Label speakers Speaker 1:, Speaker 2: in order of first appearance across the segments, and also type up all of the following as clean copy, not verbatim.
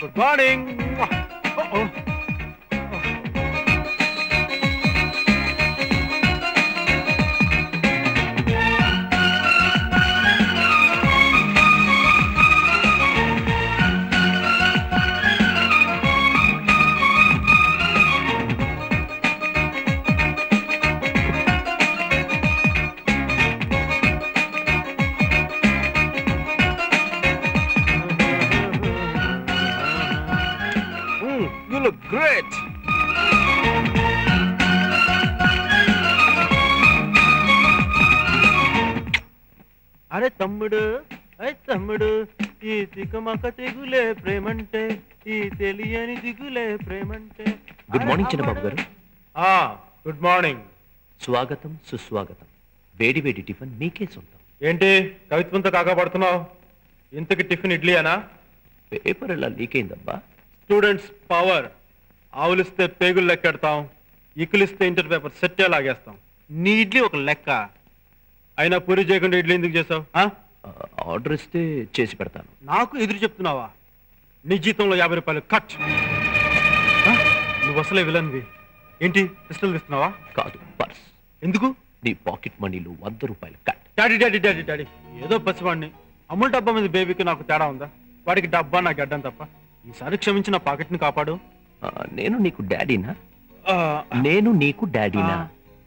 Speaker 1: Good morning. You look great. అరే తమ్ముడు, అరే తమ్ముడు, ఈ తికమక తెగులే ప్రేమంటే, ఈ తెలియని దిగులే ప్రేమంటే.
Speaker 2: గుడ్ మార్నింగ్ చిన్నబాబు గారు.
Speaker 1: Good morning.
Speaker 2: స్వాగతం సుస్వాగతం. వేడి వేడి టిఫిన్ మీకే సొంతం.
Speaker 1: ఏంటి కవిత్వంతో కాకపడుతున్నావు? ఇంతకి టిఫిన్ ఇడ్లీ అనా?
Speaker 2: పేపర్ ఎలా లీక్ అయిందబ్బా?
Speaker 1: Students power. ఆవులిస్తే పేగులు లెక్కెడతాం, ఇకులిస్తే ఇంటర్ పేపర్ సెట్టే లాగేస్తాం. నీ ఇడ్లీ ఒక లెక్క. అయినా పూరి చేయకుండా ఇడ్లీ ఎందుకు చేసావు?
Speaker 2: ఆర్డర్ ఇస్తే చేసి పెడతాను.
Speaker 1: నాకు ఎదురు చెప్తున్నావా? నీ జీతంలో 50 రూపాయలు కట్. నువ్వు అసలే విలన్వి. ఏంటి పిస్టల్ ఇస్తున్నావా?
Speaker 2: కాదు, పర్స్.
Speaker 1: ఎందుకు?
Speaker 2: నీ పాకెట్ మనీలో 100 రూపాయలు cut.
Speaker 1: Daddy daddy daddy daddy, ఏదో పసివాడిని. అమ్ముల్ డబ్బా మీద బేబీకి నాకు తేడా ఉందా? వాడికి డబ్బా నాకు గడ్డం తప్ప. ఈసారి క్షమించి నా పాకెట్ ని కాపాడు.
Speaker 2: నేను నీకు డాడీనా?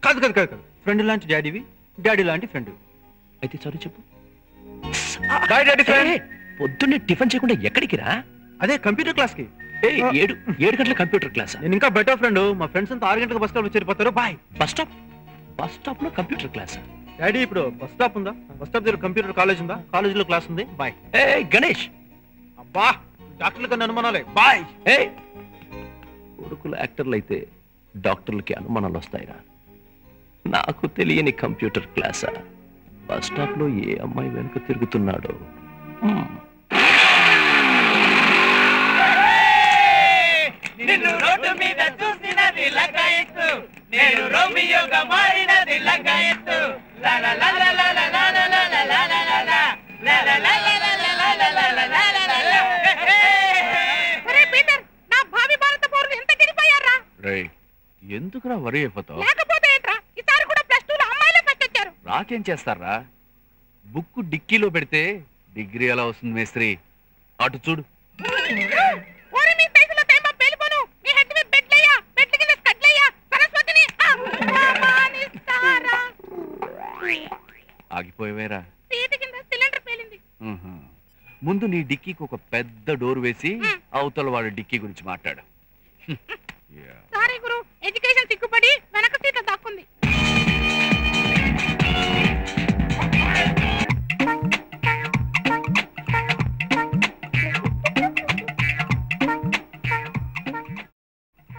Speaker 1: కాదు కాదు కాదు కాదు. ఫ్రెండ్ లాంటి డాడీవి, డాడీ లాంటి ఫ్రెండ్.
Speaker 2: అయితే సారీ చెప్పు.
Speaker 1: డాడీ
Speaker 2: పొద్దున్నే టిఫిన్ చేయకుండా ఎక్కడికి రా?
Speaker 1: అదే కంప్యూటర్ క్లాస్ కి.
Speaker 2: 7 గంటల కంప్యూటర్ క్లాస్.
Speaker 1: నేను ఇంకా బెటర్ ఫ్రెండ్. మా ఫ్రెండ్స్ అంతా 6 గంటలకు బస్ స్టాప్ చేరిపోతారు. బాయ్.
Speaker 2: బస్ స్టాప్ లో కంప్యూటర్ క్లాస్?
Speaker 1: డాడీ ఇప్పుడు బస్ స్టాప్ ఉందా? బస్ స్టాప్ దగ్గర కంప్యూటర్ కాలేజ్ ఉందా? కాలేజ్ లో క్లాస్ ఉంది. బాయ్.
Speaker 2: గణేష్.
Speaker 1: అబ్బా, డాక్టర్ల కన్నా అనుమానాలే. బాయ్.
Speaker 2: కొడుకులు యాక్టర్లు అయితే డాక్టర్లకి అనుమానాలు వస్తాయిరా. నాకు తెలియని కంప్యూటర్ క్లాసా? బస్ స్టాప్ లో ఏ అమ్మాయి వెనుక తిరుగుతున్నాడో.
Speaker 3: ఎందుకురా వరి అయిపోతావు? రాకేం చేస్తారా? బుక్ డిక్కీలో పెడితే డిగ్రీ ఎలా వస్తుంది మేస్త్రి? అటు చూడు. ఆగిపోయేవేరా? ముందు నీ డిక్కీకి ఒక పెద్ద డోర్ వేసి అవతల వాడు డిక్కీ గురించి మాట్లాడు.
Speaker 4: సారీ గురు, ఎడ్యుకేషన్ సిగ్గుపడి వెనక సీట్ల దాక్కుంది.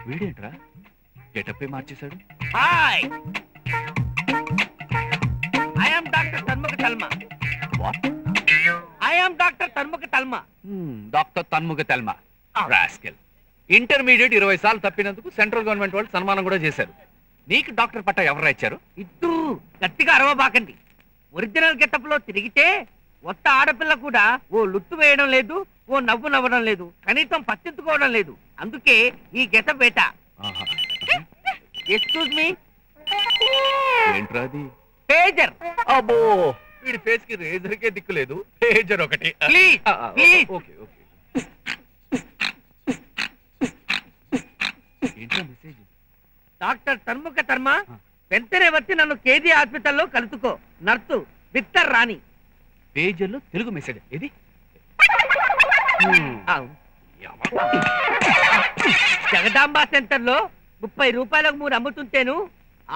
Speaker 3: వీడేంట్రా గెటప్పే మార్చేశాడు?
Speaker 5: Hi, I am doctor Tanmukha Talma.
Speaker 3: What?
Speaker 5: I am doctor Tanmukha Talma.
Speaker 3: Doctor Tanmukha Talma. Rascal. Intermediate 20 సార్లు తప్పినందుకు సెంట్రల్ గవర్నమెంట్ వాళ్ళు సన్మానం కూడా చేశారు. నీకు డాక్టర్ పట్టా ఎవరు ఇచ్చారు?
Speaker 5: ఇద్దూ గట్టిగా అరవబాకండి. ఒరిజినల్ గెటప్ లో తిరిగితే ఒక్క ఆడపిల్ల కూడా ఓ లుత్తు వేయడం లేదు, ఓ నవ్వు నవ్వడం లేదు, కనీసం పట్టించుకోవడం లేదు. అందుకే ఈ గెటప్ బేట. Excuse me.
Speaker 3: ఏంట్రా అది?
Speaker 5: పేజర్.
Speaker 3: అబ్బో, వీడి ఫేస్ కి రేజర్ కే దిక్కు లేదు, పేజర్ ఒకటి.
Speaker 5: Please please.
Speaker 3: Okay okay. ఏంట్రా మెసేజ్?
Speaker 5: డాక్టర్ తన్ముఖ తర్మా, వెంటనే వచ్చి నన్ను కేజీ హాస్పిటల్లో కలుసుకో. నర్సు విక్టర్ రాణి.
Speaker 3: పేజర్లో తెలుగు మెసేజ్ ఇది.
Speaker 5: జగదాంబ సెంటర్ లో 30 రూపాయలకు 3 అమ్ముతుంటేను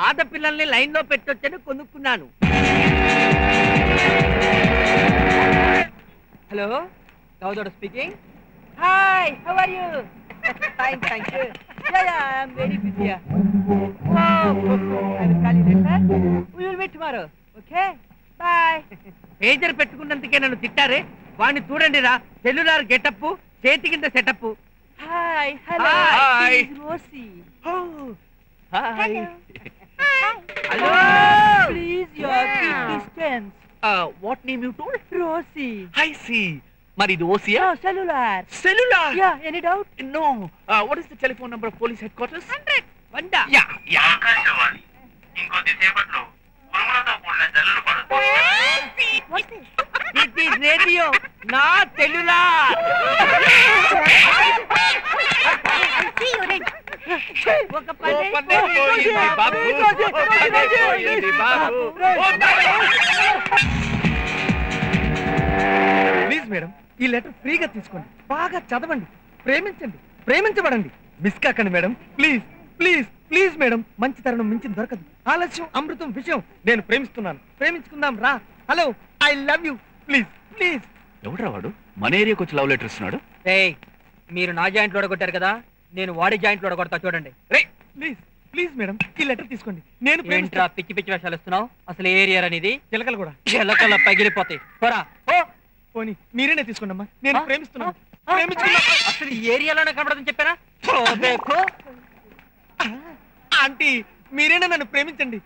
Speaker 5: ఆడపిల్లల్ని లైన్ లో పెట్టొచ్చని కొనుక్కున్నాను. హలో, గౌదోడ speaking. Hi, how are you? Fine, thank you. Yeah, I am very busy. Wow, I will call you later. We will meet tomorrow. Okay? Bye. Pager పెట్టుకున్నందుకే నన్ను తిట్టారే. వాడిని చూడండి రా, సెల్యులార్ గెటప్, చేతి కింద setup. Hi, hello, hi Rosie.
Speaker 3: Hi.
Speaker 5: Hello, please your distance.
Speaker 3: What name you told?
Speaker 5: Rosie.
Speaker 3: I see. మరి ఇది ఓసియా?
Speaker 5: Cellular.
Speaker 3: Cellular.
Speaker 5: Ya, any doubt?
Speaker 3: No. What is the telephone number of police headquarters?
Speaker 5: 100.
Speaker 3: Ya ya.
Speaker 6: Akashvani ఇంకొద్దిసేపట్లో ఉరుములతో కూడిన జల్లులు పడతాయి.
Speaker 5: It is radio, not cellular. ఒక
Speaker 3: పన్నే పోయింది బాబు. పన్నే పోయింది బాబు.
Speaker 7: ప్లీజ్ మేడం, ఈ లెటర్ ఫ్రీగా తీసుకోండి, బాగా చదవండి, ప్రేమించండి, ప్రేమించబడండి, మిస్ కాకండి madam. Please please please madam, మంచి తరుణం మించింది దొరకదు. ఆలస్యం అమృతం విషయం. నేను ప్రేమిస్తున్నాను, ప్రేమించుకుందాం రా. Hello, I love you. Please please.
Speaker 3: ఎవడ్రా వాడు మన ఏరియాకి వచ్చి లవ్ లెటర్ ఇస్తున్నాడు?
Speaker 5: ఏయ్, మీరు నా జాయింట్ ఓడగొట్టారు కదా, నేను వాడి జాయింట్ ఓడగొడతా చూడండి.
Speaker 7: ప్లీజ్ ప్లీజ్ మేడం, ఈ లెటర్ తీసుకోండి. నేను
Speaker 5: ఏంట్రా పిచ్చి పిచ్చి వేషాలు ఇస్తున్నావు? అసలు ఏ ఏరియా అనేది?
Speaker 7: చిలకలు కూడా.
Speaker 5: చిలకల పగిలిపోతాయి. పోరా.
Speaker 7: పోనీ మీరేనే తీసుకోండి అమ్మా, నేను ప్రేమిస్తున్నాను, ప్రేమించుకున్నా.
Speaker 5: అసలు ఈ ఏరియాలోనే కనబడదని చెప్పారా?
Speaker 7: ఆంటీ, మీరేనా నన్ను ప్రేమించండి.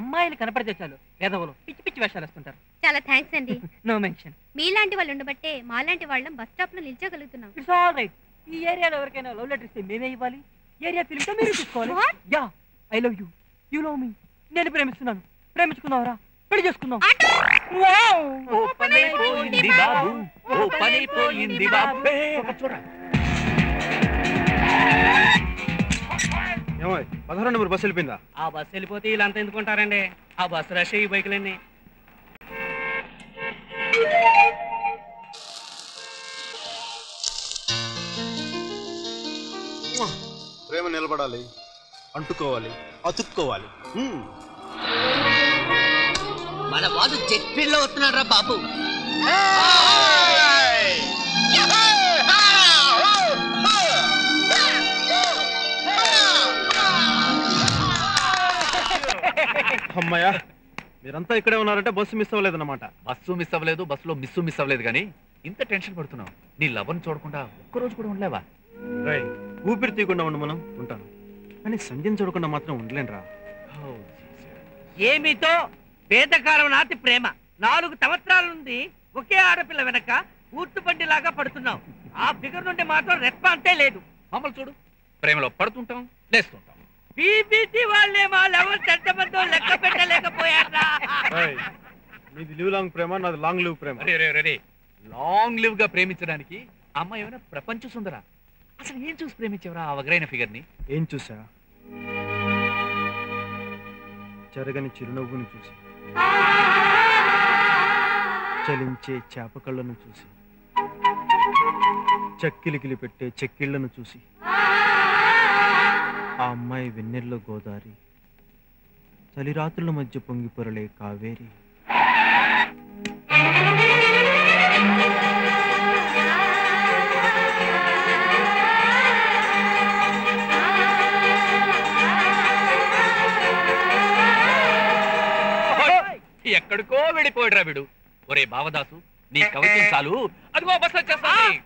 Speaker 5: అమ్మాయిలు కనపడితే చాలు పేదవులు పిచ్చి పిచ్చి వేషాలు వేస్తుంటారు.
Speaker 4: చాలా థ్యాంక్స్ అండి.
Speaker 5: No mention.
Speaker 4: మీలాంటి వాళ్ళు ఉండబట్టే మాలాంటి వాళ్ళం బస్ స్టాప్ లో నిల్చోగలుగుతున్నాం.
Speaker 5: It's all right. ఈ ఏరియాలో ఎవరికైనా లవ్ లెటర్ ఇస్తే మేమే ఇవ్వాలి. ఏరియా ఫిల్మ్ తో మీరు తీసుకోవాలి.
Speaker 4: What?
Speaker 5: Yeah, I love you, you love మీ. నేను ప్రేమిస్తున్నాను, ప్రేమించుకుందాంరా, పెళ్లి చేసుకుందాం.
Speaker 3: ఓ పని పోయింది బాబు. ఓ పని పోయింది బాబు. చూడరా.
Speaker 1: ఏమో 16 నెంబర్ బస్సు వెళ్ళిపోయిందా?
Speaker 5: ఆ బస్సు వెళ్ళిపోతే వీళ్ళంతా ఎందుకుంటారండి? ఆ బస్సు రష్ ఈ బైకులన్నీ.
Speaker 1: ప్రేమ నిలబడాలి, అంటుకోవాలి, అతుక్కోవాలి.
Speaker 5: మన వాడు జెట్ స్పీడ్ లో వస్తున్నాడు రా బాబు.
Speaker 1: అమ్మాయ్యా, మీరంతా ఇక్కడే ఉన్నారంటే బస్సు మిస్ అవ్వలేదన్నమాట.
Speaker 3: బస్సు మిస్ అవ్వలేదు, బస్సులో మిస్ అవ్వలేదు, కానీ ఇంత టెన్షన్ పడుతున్నావు. నీ లవ్ని చూడకుండా ఒక్కరోజు కూడా ఉండలేవా?
Speaker 1: రైట్, ఊపిరి తీయకుండా ఉండి మనం ఉంటాను, కానీ సంధ్యను చూడకుండా మాత్రం ఉండలేనురా.
Speaker 5: ఏమితో పేదకాలం నాటి ప్రేమ 4 సంవత్సరాలుంది. ఒకే ఆడపిల్ల వెనక ఊర్తుబండి లాగా పడుతున్నావు. ఆ ఫిగర్ నుండి మాత్రం రెస్పాన్సే లేదు.
Speaker 3: మమ్మల్ని చూడు, ప్రేమలో పడుతుంటాం, లేస్తుంటాం.
Speaker 5: బీబీసీ వాళ్ళే మా లెవెల్ ఎంతమందో లెక్క పెట్టలేకపోయారా?
Speaker 1: నీది లివ్ లాంగ్ ప్రేమ, నాది లాంగ్ లివ్ ప్రేమ.
Speaker 3: రే, లాంగ్ లివ్ గా ప్రేమించడానికి అమ్మాయి ఏమైనా ప్రపంచ సుందరా? అసలు ఏం చూసి ప్రేమించేవరా ఆ వగరైన ఫిగర్ ని?
Speaker 1: ఏం చూసా? జరగని చిరునవ్వును చూసి, చలించే చేప కళ్ళను చూసి, చక్కిలికిలి పెట్టే చెక్కిళ్లను చూసి, ఆ అమ్మాయి వెన్నెల్లో గోదారి, చలిరాత్రుల మధ్య పొంగి పొరలే కావేరి.
Speaker 3: ఎక్కడికో వెళ్ళిపోయాడురా వీడు. ఒరే బావదాసు, నీ కవిత్వం చాలు. అదిగో బస్ వచ్చేస్తుంది.